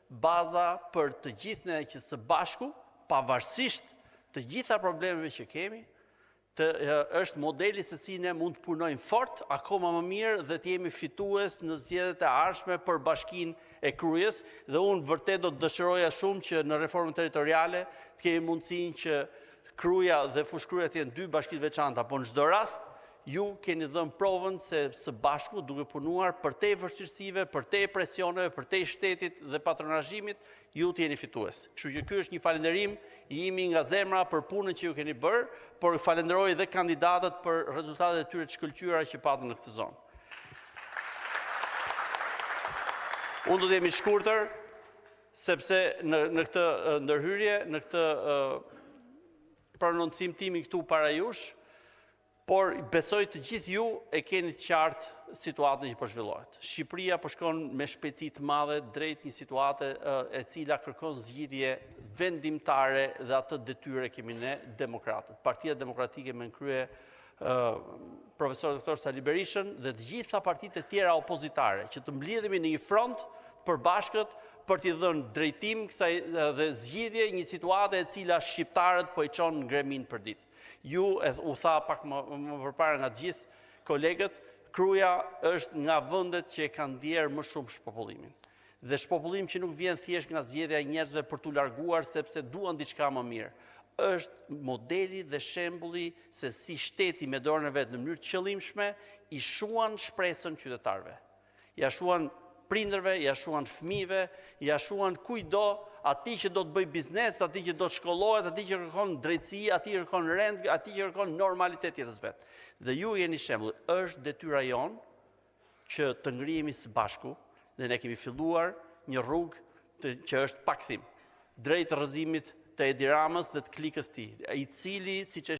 baza për të gjithë ne që së bashku, pavarësisht të gjitha problemeve që kemi, është modeli se si ne mund të punojmë fort, akoma më mirë dhe të jemi fitues në zgjedhjet e ardhshme për Bashkinë e Krujës, dhe unë vërtet do të dëshiroja shumë që në reformën territoriale të kemi mundësinë që Kruja dhe Fushkruja të jenë dy bashki të veçanta, por në çdo rast ju keni dhënë provën se së bashku duke punuar përtej vështirësive, përtej presioneve, përtej shtetit dhe patronazhimit, ju të jeni fitues. Kështu që ky është një falënderim i imi nga zemra për punën që ju keni bërë, por falenderoj dhe kandidatët për rezultatet e tyre të shkëlqyera që patën në këtë zonë. Unë do të jemi shkurtër, sepse në këtë ndërhyrje, në këtë prononcim timi këtu para jush, por besoj të gjithë ju e keni të qartë situatën që po zhvillohet. Shqipëria po shkon me shpejtësi të madhe drejt një situate e cila kërkon zgjidhje vendimtare dhe atë detyrë kemi ne demokratët. Partia Demokratike me krye profesor doktor Sali Berishën dhe të gjitha partitë e tjera opozitare që të mbledhemi në një front përbashkët për t'i dhënë drejtim kësaj dhe zgjidhje një situate e cila shqiptarët po i çon ngremin për ditë. Ju u tha pak më përpara nga të gjithë kolegët, Kruja është nga vendet që e kanë ndjerë më shumë shpopullimin. Dhe shpopullim që nuk vjen thjesht nga zgjedhja e njerëzve për t'u larguar sepse duan diçka më mirë. Është modeli dhe shembulli se si shteti me dorën e vet në mënyrë të qëllimshme i shuan shpresën qytetarëve. Ja shuan prindërve, ja shuan fëmijëve, ja shuan kujdo, atij që do të bëj biznes, atij që do të shkollohet, atij që kërkon drejtësi, atij që kërkon rend, atij që kërkon normalitet jetës vet. Dhe ju jeni shembull, është detyra jon që të ngrihemi së bashku dhe ne kemi filluar një rrugë që është pakthim drejt rrëzimit të Edi Ramës dhe të klikës tij, i cili siç